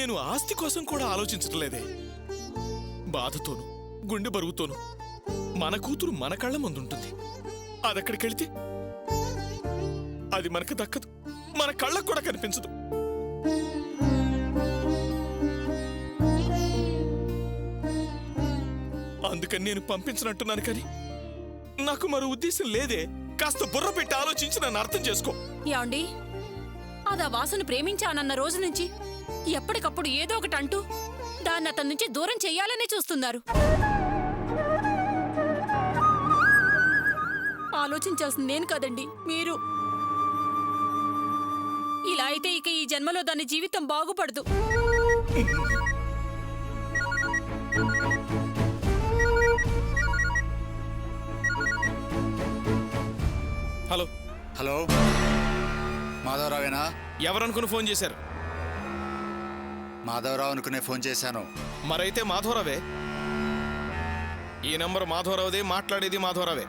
నేను ఆస్తి కోసం కూడా ఆలోచించట్లేదే. బాధతోను గుండె బరువుతోను మన కూతురు మన కళ్ళ ముందుంటుంది. అదక్కడికెళ్తే అది మనకు దక్కదు, మన కళ్ళకు కూడా కనిపించదు. అందుకని నేను పంపించనంటున్నాను, కానీ నాకు మరో ఉద్దేశం లేదే. కాస్త బుర్ర పెట్టి ఆలోచించి నన్ను అర్థం చేసుకో. యాండి, అది ఆ వాసును ప్రేమించానన్న రోజు నుంచి ఎప్పటికప్పుడు ఏదో ఒకటి అంటూ దాన్ని అతని నుంచి దూరం చెయ్యాలనే చూస్తున్నారు. ఆలోచించాల్సింది నేను కదండి, మీరు. ఇలా అయితే ఇక ఈ జన్మలో దాని జీవితం బాగుపడదు. హలో హలో, మాధవరావేనా? ఎవరనుకుని ఫోన్ చేశారు? మాధవరావు అనుకునే ఫోన్ చేశాను. మరైతే మాధవరావే. ఈ నంబర్ మాధవరావుదే, మాట్లాడేది మాధవరావే.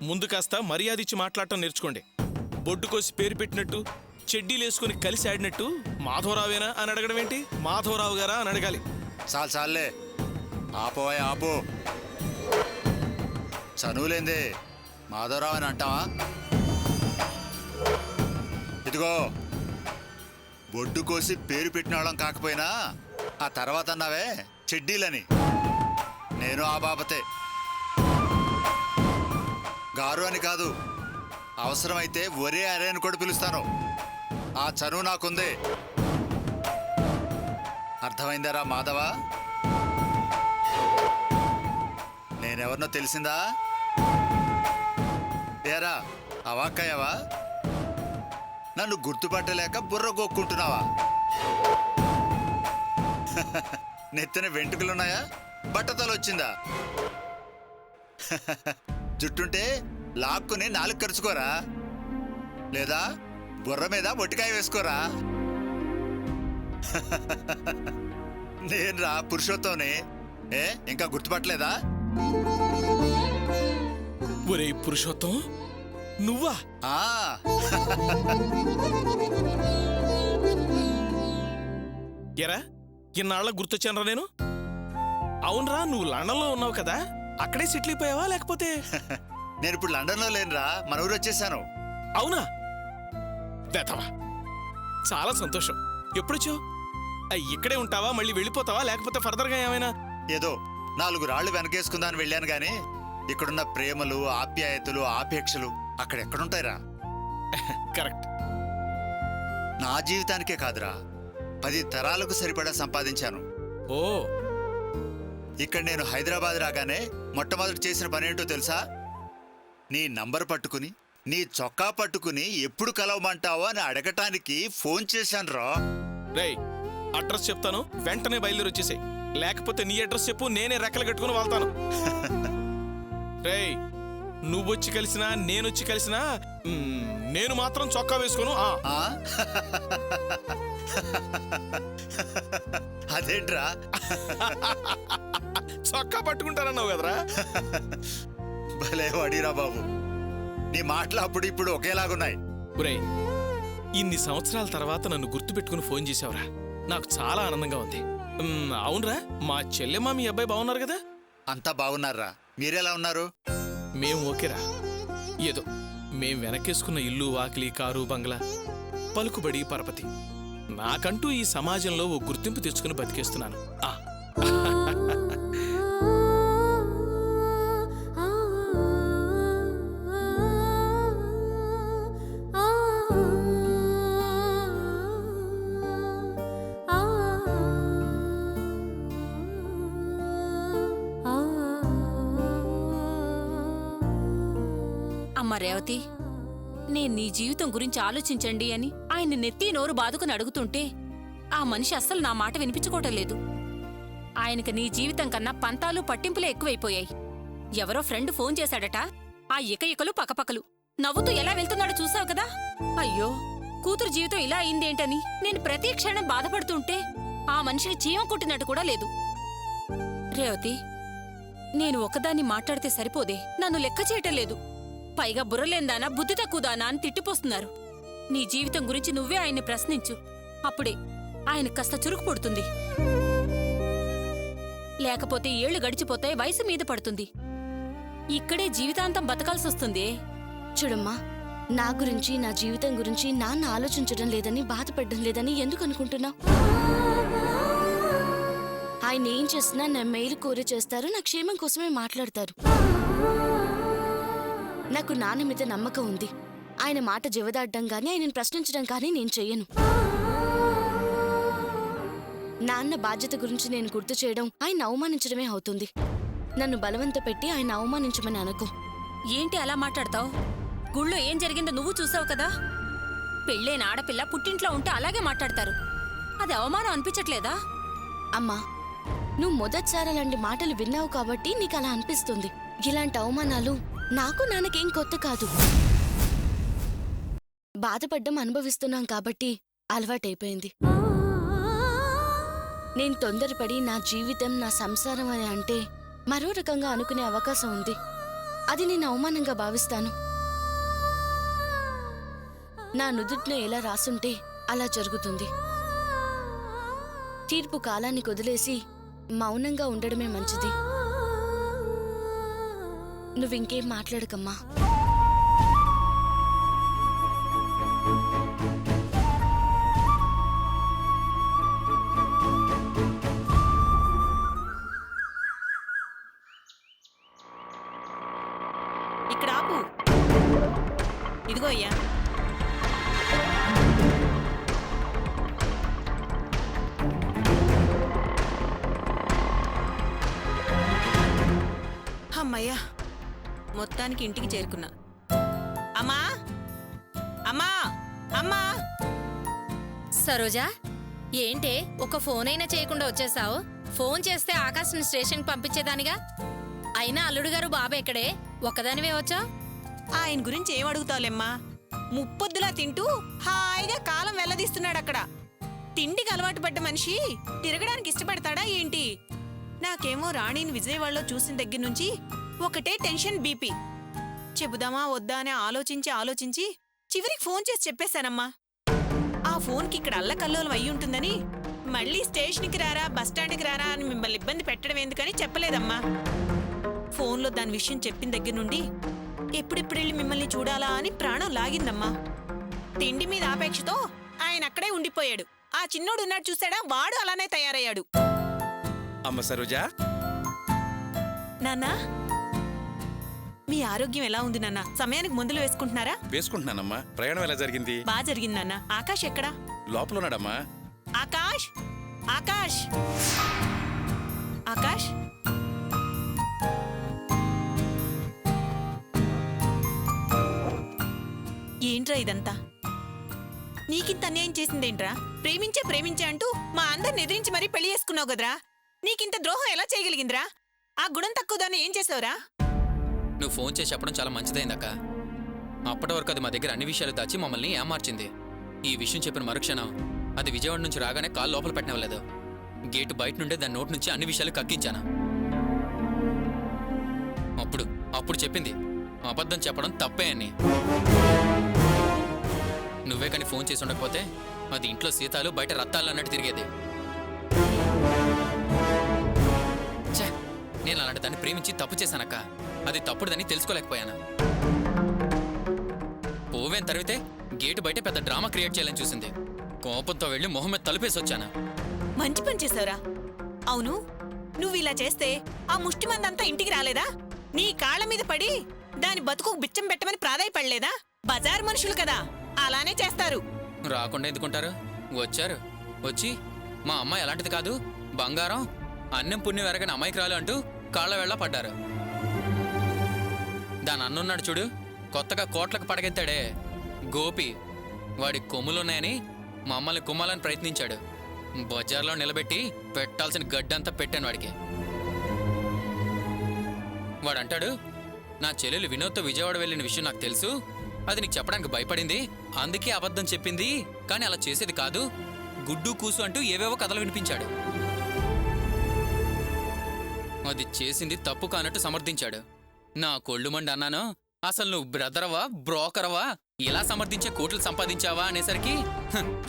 ముందు కాస్త మర్యాద ఇచ్చి మాట్లాడటం నేర్చుకోండి. బొడ్డు కోసి పేరు పెట్టినట్టు, చెడ్డీలేసుకుని కలిసి ఆడినట్టు మాధవరావేనా అని అడగడం ఏంటి? మాధవరావు గారా అని అడగాలి. చాలే, ఆపోయ్ ఆపో. చనువులేందే మాధవరావు అని అంటావా? ఇదిగో, బొడ్డు కోసి పేరు పెట్టిన వాళ్ళం కాకపోయినా ఆ తర్వాత అన్నావే చెడ్డీలని, నేను ఆ బాబతే. గారు అని కాదు, అవసరమైతే ఒరే అరే అని కూడా పిలుస్తాను. ఆ చనువు నాకుంది. అర్థమైందారా మాధవ? నేనెవరినో తెలిసిందా? ఏరా, అవాక్కయ్యావా? నన్ను గుర్తుపట్టలేక బుర్ర గోక్కుంటున్నావా? నెత్తిన వెంట్రుకలున్నాయా? బట్టతలు వచ్చిందా? జుట్టుంటే లాక్కుని నాలుగు కరుచుకోరా, లేదా బుర్ర మీద మొట్టికాయ వేసుకోరా. నేనురా పురుషోత్తంని. ఇంకా గుర్తుపట్టలేదా? ఒరే పురుషోత్తం, నువ్వా? ఎరా, ఇన్నాళ్ళ గుర్తొచ్చానరా నేను. అవునరా, నువ్వు లండన్లో ఉన్నావు కదా, అక్కడే సెటిల్ అయిపోయావా లేకపోతే? నేను ఇప్పుడు లండన్లో లేనురా, మన ఊరు వచ్చేసాను. అవునా? దేతవా, చాలా సంతోషం. ఎప్పుడొచ్చావు? ఇక్కడే ఉంటావా, మళ్ళీ వెళ్ళిపోతావా లేకపోతే ఫర్దర్గా ఏమైనా? ఏదో 4 రాళ్లు వెనకేసుకుందాని వెళ్ళాను గాని, ఇక్కడున్న ప్రేమలు, ఆప్యాయతలు, ఆపేక్షలు అక్కడెక్కడుంటాయిరా? కరెక్ట్. నా జీవితానికే కాదురా, 10 తరాలకు సరిపడా సంపాదించాను. ఓ, ఇక్కడ నేను హైదరాబాద్ రాగానే మొట్టమొదటి చేసిన పనేంటో తెలుసా? నీ నంబర్ పట్టుకుని, నీ చొక్కా పట్టుకుని ఎప్పుడు కలవమంటావో అని అడగటానికి ఫోన్ చేశాను రా. రేయ్, అడ్రస్ చెప్తాను, వెంటనే బయలుదేరి వచ్చేసాయి. లేకపోతే నీ అడ్రస్ చెప్పు, నేనే రెక్కలు కట్టుకుని వెళ్తాను. రేయ్, నువ్వొచ్చి కలిసినా నేనొచ్చి కలిసినా నేను మాత్రం చొక్కా వేసుకోను. అదేంట్రా? చొక్కా పట్టుకుంటానన్నావు కదరా. భలే వాడిరా బాబు, నీ మాటలు అప్పుడు ఇప్పుడు ఒకేలాగున్నాయి. ఒరేయ్, ఇన్ని సంవత్సరాల తర్వాత నన్ను గుర్తుపెట్టుకుని ఫోన్ చేసావురా, నాకు చాలా ఆనందంగా ఉంది. అవునరా, మా చెల్లెమ్మ మీ అబ్బాయి బాగున్నారు కదా? అంతా బాగున్నారా? మీరెలా ఉన్నారు? మేం ఓకేరా. ఏదో మేం వెనకేసుకున్న ఇల్లు, వాకిలి, కారు, బంగ్లా, పలుకుబడి, పరపతి, నాకంటూ ఈ సమాజంలో ఓ గుర్తింపు తెచ్చుకుని బతికేస్తున్నాను. అమ్మ రేవతి, నేను నీ జీవితం గురించి ఆలోచించండి అని ఆయన నెత్తి నోరు బాదుకుని అడుగుతుంటే ఆ మనిషి అస్సలు నా మాట వినిపించుకోవటం లేదు. ఆయనకి నీ జీవితం కన్నా పంతాలు పట్టింపులే ఎక్కువైపోయాయి. ఎవరో ఫ్రెండ్ ఫోన్ చేశాడట, ఆ ఇకలు పకపకలు నవ్వుతూ ఎలా వెళ్తున్నాడో చూసావు కదా. అయ్యో, కూతురు జీవితం ఇలా అయిందేంటని నేను ప్రతి క్షణం బాధపడుతుంటే ఆ మనిషికి చీమ కుట్టినట్టు కూడా లేదు. రేవతి, నేను ఒకదాన్ని మాట్లాడితే సరిపోదే, నన్ను లెక్క చేయటం లేదు. పైగా బుర్రలేందానా, బుద్ధి తక్కువదానా అని తిట్టిపోస్తున్నారు. నీ జీవితం గురించి నువ్వే ఆయన్ని ప్రశ్నించు. అప్పుడే ఆయన కాస్త చురుకు పుడుతుంది. లేకపోతే ఏళ్లు గడిచిపోతాయి, వయసు మీద పడుతుంది. ఇక్కడే జీవితాంతం బతకాల్సొస్తుంది. చూడమ్మా, నా గురించి, నా జీవితం గురించి నాన్న ఆలోచించడం లేదని, బాధపడడం లేదని ఎందుకు అనుకుంటున్నావు? ఆయన ఏం చేసినా నా మేలు కోరి చేస్తారు, నా క్షేమం కోసమే మాట్లాడతారు. నాకు నాన్న మీద నమ్మకం ఉంది. ఆయన మాట జవదాడడం కానీ, ఆయనను ప్రశ్నించడం కానీ నేను చెయ్యను. నాన్న బాధ్యత గురించి నేను గుర్తు చేయడం ఆయన అవమానించడమే అవుతుంది. నన్ను బలవంత పెట్టి ఆయన అవమానించమని అనుకో. ఏంటి అలా మాట్లాడతావు? గుళ్ళో ఏం జరిగిందో నువ్వు చూసావు కదా. పెళ్ళైన ఆడపిల్ల పుట్టింట్లో ఉంటే అలాగే మాట్లాడతారు. అది అవమానం అనిపించట్లేదా? అమ్మా, నువ్వు మొదటిసారి అలాంటి మాటలు విన్నావు కాబట్టి నీకు అలా అనిపిస్తుంది. ఇలాంటి అవమానాలు నాకు నాన్నకేం కొత్త కాదు. బాధపడ్డం అనుభవిస్తున్నాం కాబట్టి అలవాటైపోయింది. నేను తొందరపడి నా జీవితం, నా సంసారం అని అంటే మరో రకంగా అనుకునే అవకాశం ఉంది. అది నేను అవమానంగా భావిస్తాను. నా నుదుటిన ఎలా రాసుంటే అలా జరుగుతుంది. తీర్పు కాలాన్ని వదిలేసి మౌనంగా ఉండడమే మంచిది. నువ్వింకేం మాట్లాడకమ్మా. ఇక్కడ ఆపు. ఇదిగో అయ్యా. అమ్మయ్యా, మొత్తానికి ఇంటికి చేరుకున్నా. అమ్మా, అమ్మా, అమ్మా. సరోజా, ఏంటే ఒక ఫోన్ అయినా చేయకుండా వచ్చేసావు? ఫోన్ చేస్తే ఆకాశం స్టేషన్కి పంపించేదానిగా. అయినా అల్లుడు గారు బాబు ఎక్కడే? ఒక్కదానివే వచ్చావు? ఆయన గురించి ఏం అడుగుతావులేమ్మా? ముప్పొద్దులా తింటూ హాయిగా కాలం వెల్లదీస్తున్నాడు అక్కడ. తిండికి అలవాటు పడ్డ మనిషి తిరగడానికి ఇష్టపడతాడా ఏంటి? నాకేమో రాణిని విజయవాడలో చూసిన దగ్గర నుంచి ఒకటే టెన్షన్, బీపీ. చెబుదామా వద్దా అని ఆలోచించి చివరికి ఫోన్ చేసి చెప్పేశానమ్మా. ఆ ఫోన్కి ఇక్కడ అల్లకల్లోలం అయ్యి ఉంటుందని మళ్ళీ స్టేషన్కి రారా, బస్టాండ్కి రారా అని మిమ్మల్ని ఇబ్బంది పెట్టడం ఎందుకని చెప్పలేదమ్మా. ఫోన్లో దాని విషయం చెప్పిన దగ్గర నుండి ఎప్పుడెప్పుడు వెళ్ళి మిమ్మల్ని చూడాలా అని ప్రాణం లాగిందమ్మా. తిండి మీద ఆపేక్షతో ఆయన అక్కడే ఉండిపోయాడు. ఆ చిన్నోడు ఉన్నాడు చూసాడా, వాడు అలానే తయారయ్యాడు. అమ్మ సరోజా, నాన్నా, మీ ఆరోగ్యం ఎలా ఉంది నాన్న? సమయానికి మందులు వేసుకుంటున్నారా? వేసుకుంటున్నానమ్మా. ప్రయాణం ఎలా జరిగింది? బాగా జరిగింది నాన్న. ఆకాష్ ఎక్కడా? లోపల ఉన్నాడమ్మా. ఆకాష్, ఆకాష్, ఆకాష్. ఏంట్రా ఇదంతా? నీకింత అన్యాయం చేసిందేంట్రా? ప్రేమించే అంటూ మా అందరిని ఎదిరించి మరీ పెళ్లి చేసుకున్నావు కదరా. నీకింత ద్రోహం ఎలా చేయగలిగిందిరా? ఆ గుణం తక్కువ దాన్ని ఏం చేసావురా? నువ్వు ఫోన్ చేసి చెప్పడం చాలా మంచిదైందక్క. అప్పటి వరకు అది మా దగ్గర అన్ని విషయాలు దాచి మమ్మల్ని ఏమార్చింది. ఈ విషయం చెప్పిన మరుక్షణం అది విజయవాడ నుంచి రాగానే కాలు లోపల పెట్టనివ్వలేదు. గేటు బయట నుండే దాని నోటి నుంచి అన్ని విషయాలు కక్కించాను. అప్పుడు చెప్పింది అబద్ధం చెప్పడం తప్పే అని. నువ్వే కానీ ఫోన్ చేసి ఉండకపోతే అది ఇంట్లో సీతాలు బయట రత్తాలు అన్నట్టు తిరిగేది. నేను అలాంటి దాన్ని ప్రేమించి తప్పు చేశానక్క. అది తప్పుడుదని తెలుసుకోలేకపోయాను. పోవేం తరివితే గేటు బయట పెద్ద డ్రామా క్రియేట్ చేయాలని చూసింది. కోపంతో వెళ్ళి మొహం మీద తలుపేసి వచ్చాను. మంచి పని చేసావురా. అవును, నువ్వు ఇలా చేస్తే ఆ ముష్టి మందంతా ఇంటికి రాలేదా? నీ కాళ్ళ మీద పడి దాని బతుకు బిచ్చం పెట్టమని ప్రాధాయపడలేదా? బజార్ మనుషులు కదా, అలానే చేస్తారు. రాకుండా ఎందుకుంటారు? వచ్చారు. వచ్చి మా అమ్మాయి అలాంటిది కాదు, బంగారం, అన్నం పుణ్యం ఎరగని అమ్మాయికి అంటూ కాళ్ళ వెళ్ళ పడ్డారు. దాని అన్నున్నాడు చూడు, కొత్తగా కోట్లకు పడగెత్తాడే గోపి. వాడి కొమ్ములున్నాయని మమ్మల్ని కుమ్మాలని ప్రయత్నించాడు. బజార్లో నిలబెట్టి పెట్టాల్సిన గడ్డంతా పెట్టాను వాడికి. వాడంటాడు, నా చెల్లెలు వినోద్తో విజయవాడ వెళ్ళిన విషయం నాకు తెలుసు, అది నీకు చెప్పడానికి భయపడింది, అందుకే అబద్ధం చెప్పింది, కానీ అలా చేసేది కాదు, గుడ్డు కూసు అంటూ ఏవేవో కథలు వినిపించాడు. అది చేసింది తప్పు కానట్టు సమర్థించాడు. నా కొళ్ళు మండి అన్నాను, అసలు నువ్వు బ్రదరవా బ్రోకరవా ఇలా సమర్థించే కోట్లు సంపాదించావా అనేసరికి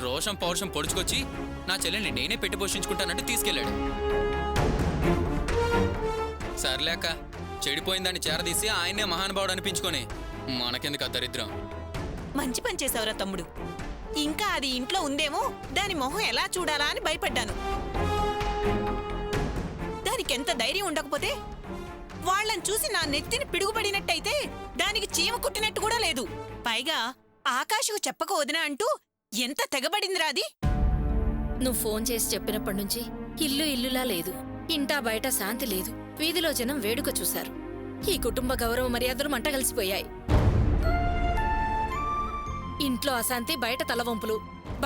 రోషం పౌరుషం పొడుచుకొచ్చి నా చెల్లెల్ని నేనే పెట్టి పోషించుకుంటానంటూ తీసుకెళ్ళాడు. సర్లేక చెడిపోయిందాన్ని చేరదీసి ఆయనే మహానుభావుడు అనిపించుకొని మనకెందుకు ఆ దరిద్రం. మంచి పని చేసావురా తమ్ముడు. ఇంకా అది ఇంట్లో ఉందేమో దాని మొహం ఎలా చూడాలా అని భయపడ్డాను. దానికెంత ధైర్యం ఉండకపోతే వాళ్ళని చూసి నా నెత్తిని పిడుగుపడినట్టయితే దానికి చీమ కుట్టినట్టు కూడా లేదు. పైగా ఆకాశకు చెప్పక వదినా అంటూ ఎంత తెగబడిందిరా అది. నువ్వు ఫోన్ చేసి చెప్పినప్పటి నుంచి ఇల్లు ఇల్లులా లేదు, ఇంటా బయట శాంతి లేదు. వీధిలో జనం వేడుక చూశారు. ఈ కుటుంబ గౌరవ మర్యాదలు మంటగలిసిపోయాయి. ఇంట్లో అశాంతి, బయట తలవంపులు.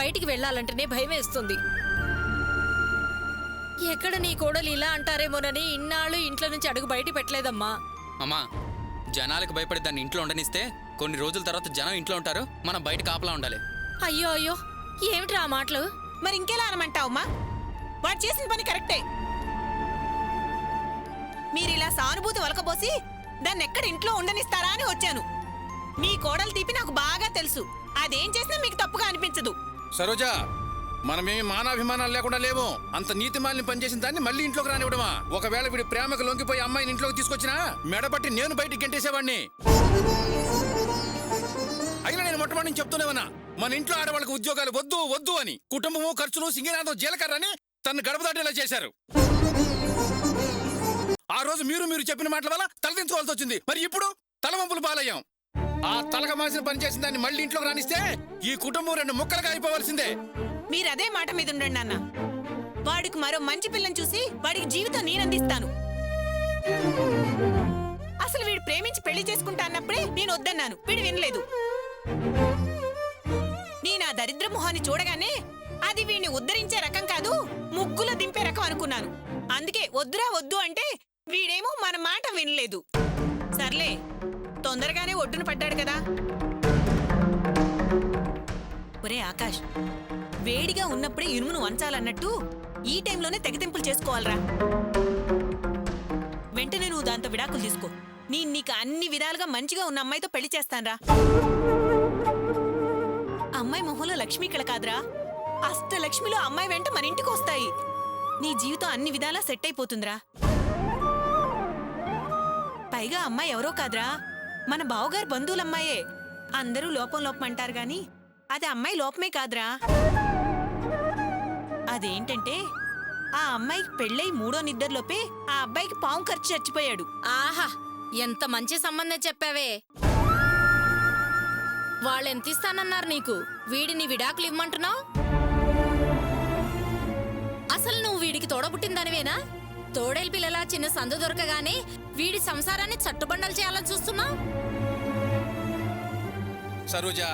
బయటికి వెళ్లాలంటేనే భయమేస్తుంది. ఎక్కడ నీ కోడలు ఇలా అంటారేమోనని ఇన్నాళ్ళు ఇంట్లో నుంచి అడుగు బయట పెట్టలేదమ్మా. అమ్మా, జనాలకు భయపడి దాన్ని ఇంట్లో ఉండనిస్తే కొన్ని రోజుల తర్వాత జనం ఇంట్లో ఉంటారు, మనం బయట కాపలా ఉండాలి. అయ్యో అయ్యో, ఏమిట్రా ఆ మాటలు? మరి ఇంకెలా అనమంటావమ్మా? వాడు చేసిన పని కరెక్టే. మీరిలా సానుభూతి వలకబోసి దాన్ని ఎక్కడ ఇంట్లో ఉండనిస్తారా అని వచ్చాను. మీ కోడలు తీపి నాకు బాగా తెలుసు. అదేం చేసినా మీకు తప్పుగా అనిపించదు. సరోజా, మనమేమి మానాభిమానాలు లేకుండా లేవు. అంత నీతి మాలిని పనిచేసిన దాన్ని మళ్ళీ ఇంట్లోకి రానివ్వడమా? ఒకవేళ వీడి ప్రేమకు లొంగిపోయి అమ్మాయిని ఇంట్లోకి తీసుకొచ్చినా మెడబట్టి నేను బయటికి గంటేసేవాడిని. అయినా నేను మొట్టమొదటి నుంచి చెప్తూనే ఉన్నా, మన ఇంట్లో ఆడవాళ్ళకి ఉద్యోగాలు వద్దు వద్దు అని. కుటుంబము, ఖర్చులు, సింగినాథం, జీలకర్ర అని తను గడప దాటేలా చేశారు. ఆ రోజు మీరు చెప్పిన మాటల వల్ల తలదించుకోవాల్సి వచ్చింది. మరి ఇప్పుడు తలవంపులు పాలయ్యాం. ఆ తలక మాసిన పని చేసిన దాన్ని మళ్ళీ ఇంట్లోకి రానిస్తే ఈ కుటుంబం 2 ముక్కలుగా అయిపోవాల్సిందే. మీరదే మాట మీద ఉండండి నాన్న. వాడికి మరో మంచి పిల్లని చూసి వాడికి జీవితం నేనందిస్తాను. అసలు వీడు ప్రేమించి పెళ్లి చేసుకుంటా అన్నప్పుడే నేను వద్దన్నాను. వీడు వినలేదు. నేను ఆ దరిద్ర మొహాన్ని చూడగానే అది వీడిని ఉద్ధరించే రకం కాదు, ముగ్గులో దింపే రకం అనుకున్నాను. అందుకే వద్దురా వద్దు అంటే వీడేమో మన మాట వినలేదు. సర్లే, తొందరగానే ఒడ్డున పడ్డాడు కదా. ఒరే ఆకాష్, వేడిగా ఉన్నప్పుడే ఇనుమును వంచాలన్నట్టు ఈ టైంలోనే తెగతింపులు చేసుకోవాలరా. వెంటనే నువ్వు దాంతో విడాకులు తీసుకో. నీకు అన్ని విధాలుగా మంచిగా ఉన్న అమ్మాయితో పెళ్లి చేస్తాన్రా. అమ్మాయి మొహంలో లక్ష్మీ కళ కాదురా, అష్టలక్ష్మిలో అమ్మాయి వెంట మన ఇంటికి వస్తాయి. నీ జీవితం అన్ని విధాలా సెట్ అయిపోతుందిరా. పైగా అమ్మాయి ఎవరో కాదురా, మన బావగారు బంధువులమ్మాయే. అందరూ లోపం లోపం అంటారు గాని అది అమ్మాయి లోపమే కాదురా. అదేంటంటే ఆ అమ్మాయికి పెళ్ళై 3వ నిద్రలోపే ఆ అబ్బాయికి పాము ఖర్చు చచ్చిపోయాడు. ఆహా, ఎంత మంచి సంబంధం చెప్పావే. వాళ్ళెంత ఇస్తానన్నారు నీకు? వీడిని విడాకులు ఇవ్వమంటున్నావు? అసలు నువ్వు వీడికి తోడబుట్టిందనివేనా? తోడేలు పిల్లలా చిన్న సందు దొరకగానే వీడి సంసారాన్ని చట్టుబండలు చేయాలని చూస్తున్నావు. సరోజా,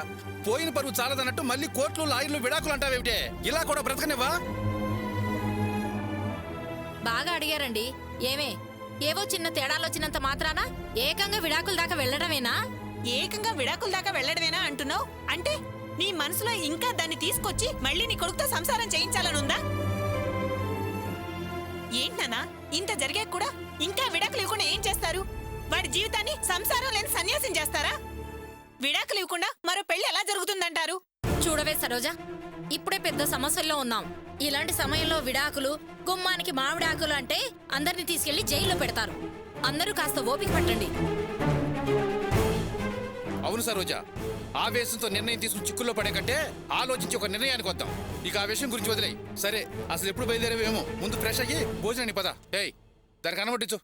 పోయిన పరువు చాలదన్నట్టు మళ్ళీ కోర్టులు, లాయర్లు, విడాకులు అంటావేమిటే? ఇలా కూడా బ్రతకనివ్వా? బాగా అడిగారండి. ఏమే, ఏవో చిన్న తేడాలొచ్చినంత మాత్రాన ఏకంగా విడాకుల దాకా వెళ్లడమేనా? ఏకంగా విడాకుల దాకా వెళ్లడమేనా అంటున్నావు? అంటే నీ మనసులో ఇంకా దాన్ని తీసుకొచ్చి మళ్ళీ నీ కొడుకుతో సంసారం చేయించాలనుందా? ఏంటన్నా, ఇంత జరిగాక కూడా ఇంకా విడాకులు ఇవ్వకుండా ఏం చేస్తారు? వాడి జీవితాన్ని సంసారం లేని సన్యాసం చేస్తారా? విడాకులు ఇవ్వకుండా మరో పెళ్లి ఎలా జరుగుతుందంటారు? చూడవే సరోజా, ఇప్పుడే పెద్ద సమస్యల్లో ఉన్నాం. ఇలాంటి సమయంలో విడాకులు, గుమ్మానికి మామిడాకులు అంటే అందరినీ తీసుకెళ్లి జైల్లో పెడతారు. అందరూ కాస్త ఓపిక పట్టండి. అవును సరోజా, ఆవేశంతో నిర్ణయం తీసుకుని చిక్కుల్లో పడే కంటే ఆలోచించి ఒక నిర్ణయానికి వద్దాం. ఇక ఆ విషయం గురించి వదిలేయి. సరే, అసలు ఎప్పుడు బయలుదేరేవేమో ముందు ఫ్రెష్ అయ్యి భోజనాన్ని పద. ఏయ్, దానికి అనబట్టించు.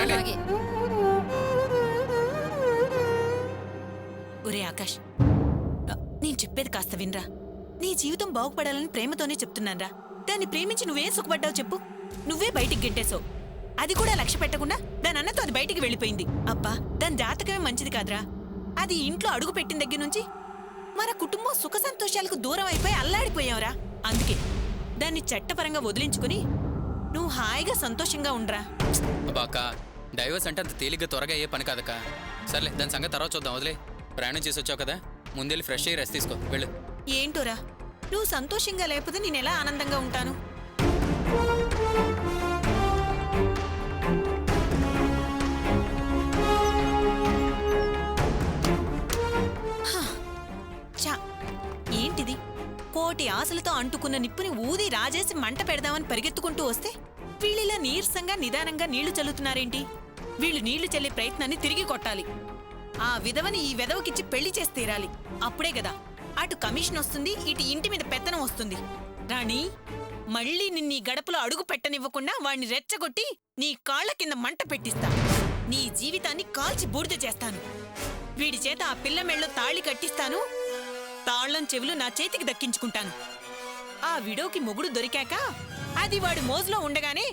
అలాగే. ఒరే ఆకాష్, నేను చెప్పేది కాస్త వినరా. నీ జీవితం బాగుపడాలని ప్రేమతోనే చెప్తున్నాన్రా. దాన్ని ప్రేమించి నువ్వేం సుఖపడ్డావు చెప్పు? నువ్వే బయటికి గెంటేశావు. అది కూడా లక్ష్య పెట్టకుండా దాని అన్నతో అది బయటికి వెళ్ళిపోయింది. అబ్బా, దాని జాతకమే మంచిది కాదురా. అది ఇంట్లో అడుగు పెట్టిన దగ్గర నుంచి మన కుటుంబం సుఖ సంతోషాలకు దూరం అయిపోయి అల్లాడిపోయావురా. అందుకే దాన్ని చట్టపరంగా వదిలించుకుని నువ్వు హాయిగా సంతోషంగా ఉండరా. అబ్బా, డైవర్స్ అంటే అంత తేలిగ్గా త్వరగా అయ్యే పని కాదక్క. సర్లే, దాని సంగతి తర్వాత చూద్దాం. వదిలే, ప్రయాణం చేసి వచ్చావు కదా, ముందెళ్ళి ఫ్రెష్ అయ్యి రెస్ట్ తీసుకో, వెళ్ళు. ఏంటోరా, నువ్వు సంతోషంగా లేకపోతే నేనెలా ఆనందంగా ఉంటాను? కోటి ఆశలతో అంటుకున్న నిప్పుని ఊది రాజేసి మంట పెడదామని పరిగెత్తుకుంటూ వస్తే వీళ్ళిలా నీరసంగా నిదానంగా నీళ్లు చల్లుతున్నారేంటి? వీళ్ళు నీళ్లు చల్లే ప్రయత్నాన్ని తిరిగి కొట్టాలి. ఆ విధవని ఈ విధవకిచ్చి పెళ్లి చేసి తీరాలి. అప్పుడే కదా అటు కమిషన్ వస్తుంది, ఇటు ఇంటి మీద పెత్తనం వస్తుంది. రాణి, మళ్ళీ నిన్నీ గడపలో అడుగు పెట్టనివ్వకుండా వాణ్ణి రెచ్చగొట్టి నీ కాళ్ల కింద మంట పెట్టిస్తా. నీ జీవితాన్ని కాల్చి బూడిద చేస్తాను. వీడి చేత ఆ పిల్ల మెళ్ళో తాళి కట్టిస్తాను. తాళ్లం చెవులు నా చేతికి దక్కించుకుంటాను. ఆ విడోకి మొగుడు దొరికాక అది వాడి మోజులో ఉండగానే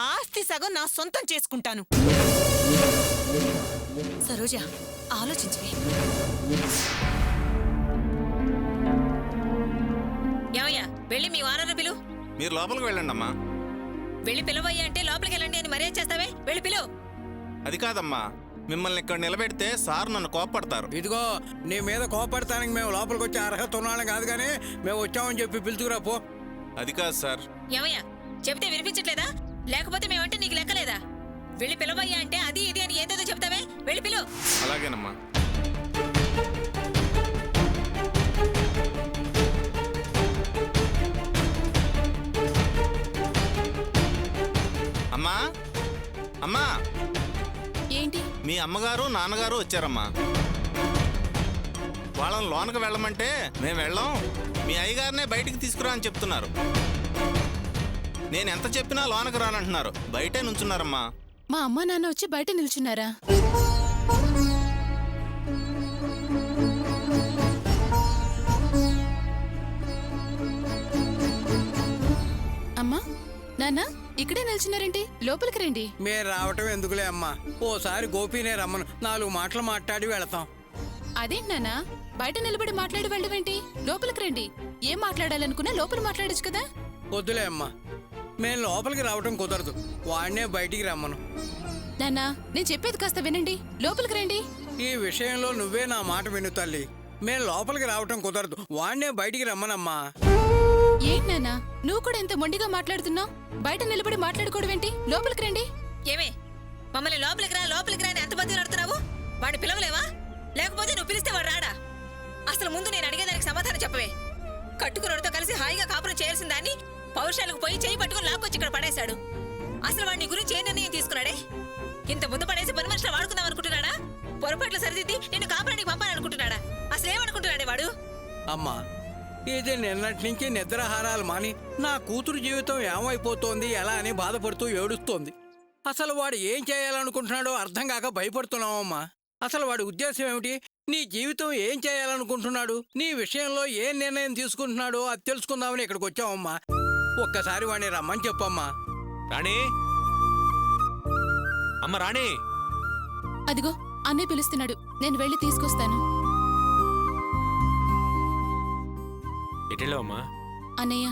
ఆస్తి సగం నా సొంతం చేసుకుంటాను. సరోజ, ఆలోచించవే. ఏమయ్యా, వెళ్ళి మీ వానర పిలు. మీరు లోపలికి వెళ్ళండి అమ్మా. వెళ్ళి పిలవయ్యా అంటే లోపలికి వెళ్ళండి అని మర్యాద చేస్తావే. వెళ్ళి పిలువు. అది కాదమ్మా, మిమ్మల్ని ఇక్కడ నిలబెడితే సార్ నన్ను కోపడతారు. ఇదిగో, నీ మీద కోపడతానికి మేము లోపలికి వచ్చే అర్హత ఉన్నాళ్ళం కాదు కానీ మేము వచ్చామని చెప్పి పిలుచుకురా పో. అది కాదు సార్. ఏమయ్యా, చెప్తే వినిపించట్లేదా? లేకపోతే మేమంటే నీకు లెక్కలేదా? వెళ్ళి పిలవయ్యా అంటే అది ఇది అని ఏదేదో చెప్తావే. వెళ్ళి పిలువు. అలాగేనమ్మా. అమ్మా, అమ్మా, ఏంటి? మీ అమ్మగారు నాన్నగారు వచ్చారమ్మా. వాళ్ళని లోనకి వెళ్ళమంటే మేము వెళ్ళాం, మీ అయ్యగారినే బయటికి తీసుకురా అని చెప్తున్నారు. నేను ఎంత చెప్పినా లోనకి రానంటున్నారు. బయటే నుంచున్నారమ్మా. మా అమ్మా నాన్న వచ్చి బయట నిల్చున్నారా? అమ్మా నాన్న ఇక్కడే నిల్చున్నారేంటి? లోపలికి రండి. మేము రావటం ఎందుకులే అమ్మా, ఓసారి గోపీనే రమ్మను, 4 మాటలు మాట్లాడి వెళతాం. అదేంటి నాన్న, బయట నిలబడి మాట్లాడి వెళ్ళవేంటి? లోపలికి రండి. ఏం మాట్లాడాలనుకున్నా లోపల మాట్లాడచ్చు కదా. వద్దులే అమ్మా, మేము లోపలికి రావటం కుదరదు, వాడినే బయటికి రమ్మను. నాన్న, నేను చెప్పేది కాస్త వినండి. లోపలికి రండి. ఈ విషయంలో నువ్వే నా మాట విను తల్లి. మేము లోపలికి రావటం కుదరదు, వాడినే బయటికి రమ్మనమ్మా. ఏంటి నాన్న, నువ్వు కూడా ఎంత మొండిగా మాట్లాడుతున్నావు? బయట నిలబడి మాట్లాడుకోవడం ఏంటి? లోపలికి రండి. ఏమే, మమ్మల్ని లోపలికి రా లోపలికి రా అని ఎంత బతికి నడుతున్నావు? వాడు పిలవలేవా? లేకపోతే నువ్వు పిలిస్తే వాడు రాడా? అసలు ముందు నేను అడిగేదానికి సమాధానం చెప్పవే. కట్టుకున్నోడితో కలిసి హాయిగా కాపురం చేయాల్సిన దాన్ని పౌరుషాలకు పోయి చేయి పట్టుకుని లాక్కొచ్చి ఇక్కడ పడేశాడు. అసలు వాడి నీ గురించి ఏ నిర్ణయం తీసుకున్నాడే? ఇంత ముందు పడేసి పని మనుషులు వాడుకుందాం అనుకుంటున్నాడా? పొరపాట్లు సరిదిద్ది నిన్ను కాపురానికి పంపాలనుకుంటున్నాడా? అసలు ఏమనుకుంటున్నాడే వాడు? అమ్మా, ఇది నిన్నటి నుంచి నిద్రాహారాలు మాని నా కూతురు జీవితం ఏమైపోతోంది ఎలా అని బాధపడుతూ ఏడుస్తోంది. అసలు వాడు ఏం చేయాలనుకుంటున్నాడో అర్థం కాక భయపడుతున్నావమ్మా. అసలు వాడి ఉద్దేశం ఏమిటి? నీ జీవితం ఏం చేయాలనుకుంటున్నాడు, నీ విషయంలో ఏ నిర్ణయం తీసుకుంటున్నాడో అది తెలుసుకుందామని ఇక్కడికి వచ్చావమ్మా. ఒక్కసారి వాడిని రమ్మని చెప్పమ్మా. రాణి, అమ్మ రాణి. అదిగో అన్నయ్య పిలుస్తున్నాడు, నేను వెళ్ళి తీసుకొస్తాను. ఎటెళ్ళావమ్మా? అన్నయ్య,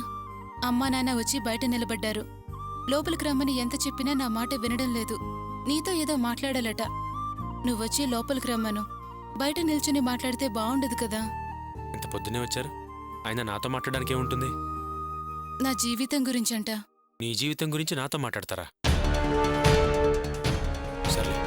అమ్మా నాన్న వచ్చి బయట నిలబడ్డారు. లోపలికి రమ్మని ఎంత చెప్పినా నా మాట వినడం లేదు. నీతో ఏదో మాట్లాడాలట. నువ్వొచ్చి లోపలికి రమ్మను. బయట నిల్చుని మాట్లాడితే బాగుండదు కదా. ఇంత పొద్దున్నే వచ్చారు, ఆయన నాతో మాట్లాడడానికి ఏముంటుంది? నా జీవితం గురించంట. నీ జీవితం గురించి నాతో మాట్లాడతారా? సర్లే.